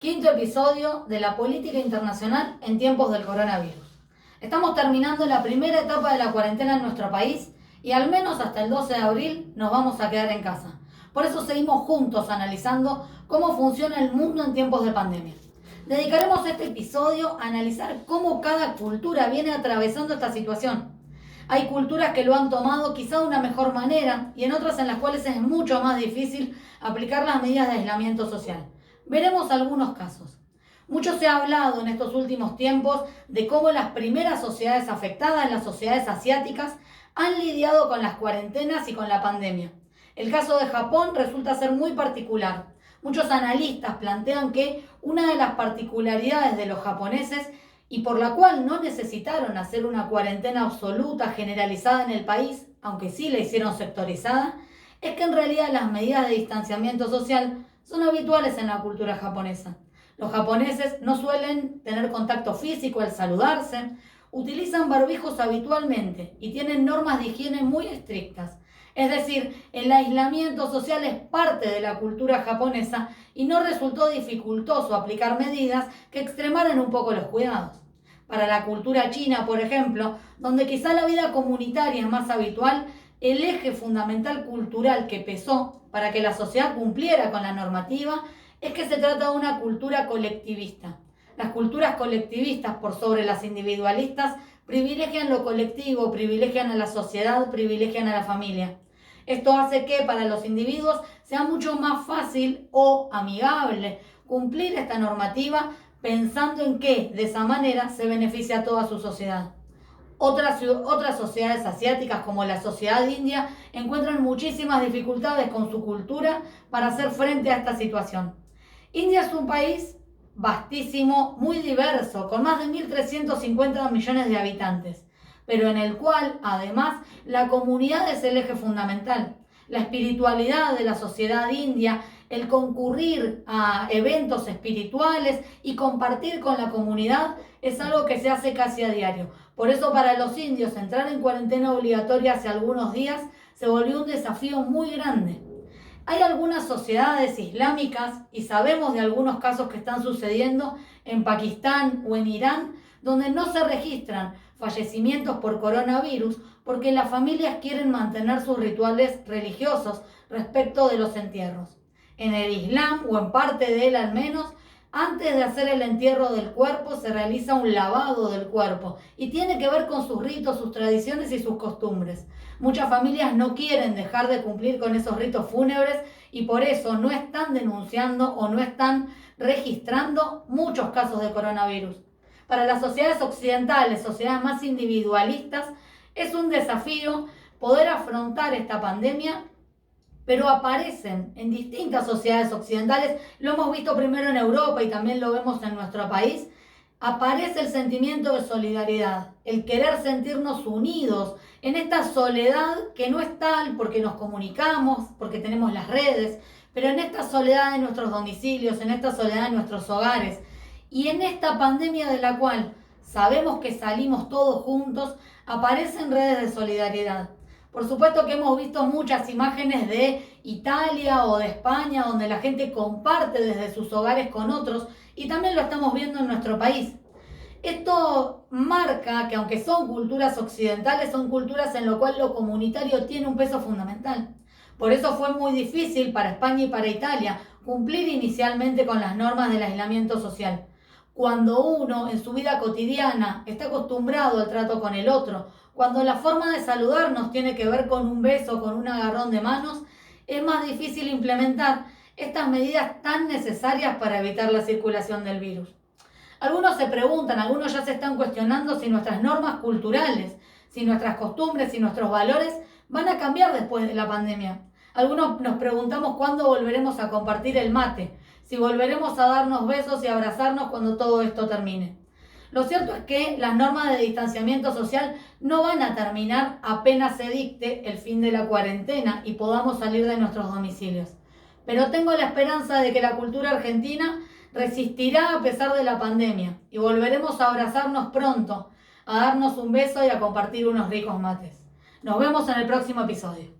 Quinto episodio de la política internacional en tiempos del coronavirus. Estamos terminando la primera etapa de la cuarentena en nuestro país y al menos hasta el 12 de abril nos vamos a quedar en casa. Por eso seguimos juntos analizando cómo funciona el mundo en tiempos de pandemia. Dedicaremos este episodio a analizar cómo cada cultura viene atravesando esta situación. Hay culturas que lo han tomado quizá de una mejor manera y en otras en las cuales es mucho más difícil aplicar las medidas de aislamiento social. Veremos algunos casos. Mucho se ha hablado en estos últimos tiempos de cómo las primeras sociedades afectadas, las sociedades asiáticas, han lidiado con las cuarentenas y con la pandemia. El caso de Japón resulta ser muy particular. Muchos analistas plantean que una de las particularidades de los japoneses y por la cual no necesitaron hacer una cuarentena absoluta generalizada en el país, aunque sí la hicieron sectorizada, es que en realidad las medidas de distanciamiento social son habituales en la cultura japonesa. Los japoneses no suelen tener contacto físico al saludarse, utilizan barbijos habitualmente y tienen normas de higiene muy estrictas. Es decir, el aislamiento social es parte de la cultura japonesa y no resultó dificultoso aplicar medidas que extremaran un poco los cuidados. Para la cultura china, por ejemplo, donde quizá la vida comunitaria es más habitual, el eje fundamental cultural que pesó para que la sociedad cumpliera con la normativa es que se trata de una cultura colectivista. Las culturas colectivistas por sobre las individualistas privilegian lo colectivo, privilegian a la sociedad, privilegian a la familia. Esto hace que para los individuos sea mucho más fácil o amigable cumplir esta normativa pensando en que de esa manera se beneficia a toda su sociedad. Otras sociedades asiáticas, como la sociedad india, encuentran muchísimas dificultades con su cultura para hacer frente a esta situación. India es un país vastísimo, muy diverso, con más de 1.350 millones de habitantes, pero en el cual, además, la comunidad es el eje fundamental. La espiritualidad de la sociedad india, el concurrir a eventos espirituales y compartir con la comunidad es algo que se hace casi a diario. Por eso para los indios entrar en cuarentena obligatoria hace algunos días se volvió un desafío muy grande. Hay algunas sociedades islámicas y sabemos de algunos casos que están sucediendo en Pakistán o en Irán donde no se registran fallecimientos por coronavirus porque las familias quieren mantener sus rituales religiosos respecto de los entierros. En el Islam, o en parte de él al menos, antes de hacer el entierro del cuerpo se realiza un lavado del cuerpo y tiene que ver con sus ritos, sus tradiciones y sus costumbres. Muchas familias no quieren dejar de cumplir con esos ritos fúnebres y por eso no están denunciando o no están registrando muchos casos de coronavirus. Para las sociedades occidentales, sociedades más individualistas, es un desafío poder afrontar esta pandemia, pero aparecen en distintas sociedades occidentales, lo hemos visto primero en Europa y también lo vemos en nuestro país, aparece el sentimiento de solidaridad, el querer sentirnos unidos en esta soledad que no es tal porque nos comunicamos, porque tenemos las redes, pero en esta soledad de nuestros domicilios, en esta soledad de nuestros hogares y en esta pandemia de la cual sabemos que salimos todos juntos, aparecen redes de solidaridad. Por supuesto que hemos visto muchas imágenes de Italia o de España donde la gente comparte desde sus hogares con otros y también lo estamos viendo en nuestro país. Esto marca que aunque son culturas occidentales, son culturas en lo cual lo comunitario tiene un peso fundamental. Por eso fue muy difícil para España y para Italia cumplir inicialmente con las normas del aislamiento social. Cuando uno en su vida cotidiana está acostumbrado al trato con el otro, cuando la forma de saludarnos tiene que ver con un beso, con un agarrón de manos, es más difícil implementar estas medidas tan necesarias para evitar la circulación del virus. Algunos se preguntan, algunos ya se están cuestionando si nuestras normas culturales, si nuestras costumbres, si nuestros valores van a cambiar después de la pandemia. Algunos nos preguntamos cuándo volveremos a compartir el mate, si volveremos a darnos besos y abrazarnos cuando todo esto termine. Lo cierto es que las normas de distanciamiento social no van a terminar apenas se dicte el fin de la cuarentena y podamos salir de nuestros domicilios. Pero tengo la esperanza de que la cultura argentina resistirá a pesar de la pandemia y volveremos a abrazarnos pronto, a darnos un beso y a compartir unos ricos mates. Nos vemos en el próximo episodio.